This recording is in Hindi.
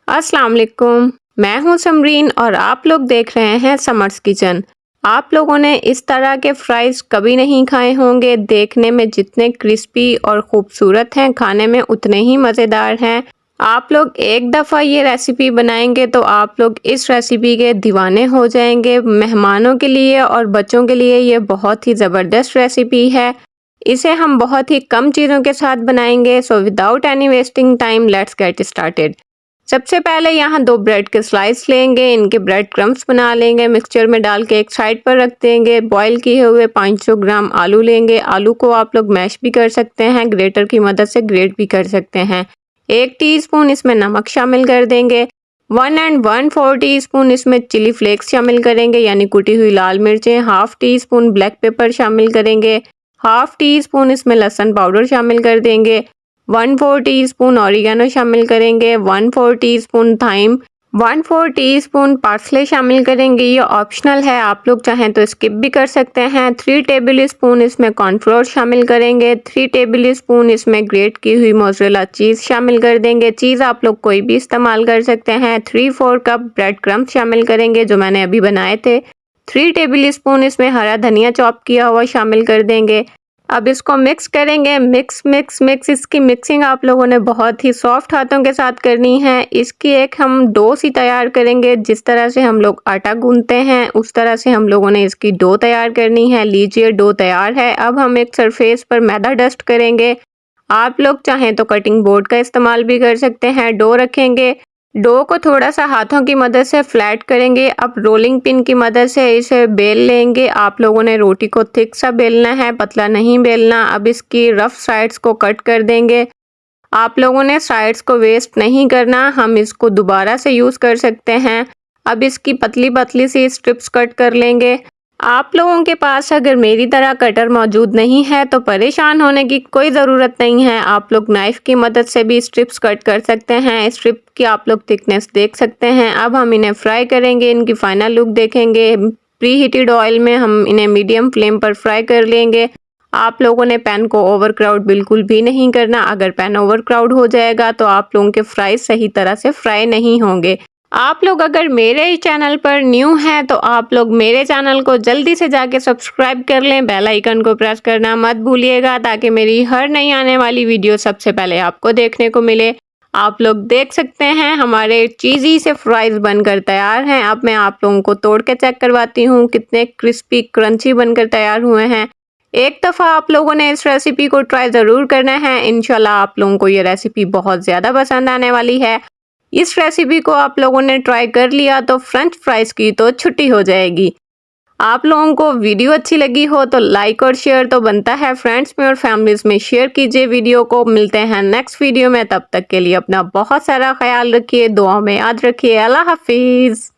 अस्सलाम वालेकुम। मैं हूं समरीन और आप लोग देख रहे हैं समर्स किचन। आप लोगों ने इस तरह के फ्राइज़ कभी नहीं खाए होंगे। देखने में जितने क्रिस्पी और खूबसूरत हैं, खाने में उतने ही मज़ेदार हैं। आप लोग एक दफ़ा ये रेसिपी बनाएंगे तो आप लोग इस रेसिपी के दीवाने हो जाएंगे। मेहमानों के लिए और बच्चों के लिए ये बहुत ही ज़बरदस्त रेसिपी है। इसे हम बहुत ही कम चीज़ों के साथ बनाएंगे। So without any wasting time let's get started. सबसे पहले यहाँ 2 ब्रेड के स्लाइस लेंगे, इनके ब्रेड क्रम्स बना लेंगे, मिक्सचर में डाल के एक साइड पर रख देंगे। बॉईल किए हुए 500 ग्राम आलू लेंगे। आलू को आप लोग मैश भी कर सकते हैं, ग्रेटर की मदद से ग्रेट भी कर सकते हैं। 1 टीस्पून इसमें नमक शामिल कर देंगे। 1¼ टीस्पून इसमें चिली फ्लेक्स शामिल करेंगे यानी कुटी हुई लाल मिर्चें। ½ टीस्पून ब्लैक पेपर शामिल करेंगे। ½ टीस्पून इसमें लहसुन पाउडर शामिल कर देंगे। 1/4 टीस्पून ऑरिगेनो शामिल करेंगे। 1/4 टीस्पून थाइम, 1/4 टीस्पून पार्सले शामिल करेंगे। ये ऑप्शनल है, आप लोग चाहें तो स्किप भी कर सकते हैं। 3 टेबल स्पून इसमें कॉर्नफ्लोर शामिल करेंगे। 3 टेबल स्पून इसमें ग्रेट की हुई मोज़रेला चीज़ शामिल कर देंगे। चीज़ आप लोग कोई भी इस्तेमाल कर सकते हैं। 3/4 कप ब्रेड क्रम्स शामिल करेंगे जो मैंने अभी बनाए थे। 3 टेबल स्पून इसमें हरा धनिया चॉप किया हुआ शामिल कर देंगे। अब इसको मिक्स करेंगे। मिक्स इसकी मिक्सिंग आप लोगों ने बहुत ही सॉफ्ट हाथों के साथ करनी है। इसकी एक हम डो सी तैयार करेंगे। जिस तरह से हम लोग आटा गूंथते हैं उस तरह से हम लोगों ने इसकी डो तैयार करनी है। लीजिए डो तैयार है। अब हम एक सरफेस पर मैदा डस्ट करेंगे। आप लोग चाहें तो कटिंग बोर्ड का इस्तेमाल भी कर सकते हैं। डो रखेंगे। डो को थोड़ा सा हाथों की मदद से फ्लैट करेंगे। अब रोलिंग पिन की मदद से इसे बेल लेंगे। आप लोगों ने रोटी को थिक सा बेलना है, पतला नहीं बेलना। अब इसकी रफ साइड्स को कट कर देंगे। आप लोगों ने साइड्स को वेस्ट नहीं करना, हम इसको दोबारा से यूज़ कर सकते हैं। अब इसकी पतली पतली सी स्ट्रिप्स कट कर लेंगे। आप लोगों के पास अगर मेरी तरह कटर मौजूद नहीं है तो परेशान होने की कोई ज़रूरत नहीं है। आप लोग नाइफ़ की मदद से भी स्ट्रिप्स कट कर सकते हैं। स्ट्रिप की आप लोग थिकनेस देख सकते हैं। अब हम इन्हें फ्राई करेंगे, इनकी फाइनल लुक देखेंगे। प्री हीटेड ऑयल में हम इन्हें मीडियम फ्लेम पर फ्राई कर लेंगे। आप लोगों ने पैन को ओवर क्राउड बिल्कुल भी नहीं करना। अगर पैन ओवर क्राउड हो जाएगा तो आप लोगों के फ्राई सही तरह से फ्राई नहीं होंगे। आप लोग अगर मेरे चैनल पर न्यू हैं तो आप लोग मेरे चैनल को जल्दी से जाके सब्सक्राइब कर लें। बेल आइकन को प्रेस करना मत भूलिएगा ताकि मेरी हर नई आने वाली वीडियो सबसे पहले आपको देखने को मिले। आप लोग देख सकते हैं हमारे चीज़ी से फ्राइज़ बनकर तैयार हैं। अब मैं आप लोगों को तोड़ के चेक करवाती हूँ कितने क्रिस्पी क्रंची बनकर तैयार हुए हैं। एक दफ़ा आप लोगों ने इस रेसिपी को ट्राई ज़रूर करना है। इंशाल्लाह आप लोगों को ये रेसिपी बहुत ज़्यादा पसंद आने वाली है। इस रेसिपी को आप लोगों ने ट्राई कर लिया तो फ्रेंच फ्राइज़ की तो छुट्टी हो जाएगी। आप लोगों को वीडियो अच्छी लगी हो तो लाइक और शेयर तो बनता है। फ्रेंड्स में और फैमिलीज़ में शेयर कीजिए वीडियो को। मिलते हैं नेक्स्ट वीडियो में, तब तक के लिए अपना बहुत सारा ख्याल रखिए, दुआ में याद रखिए। अल्लाह हाफिज़।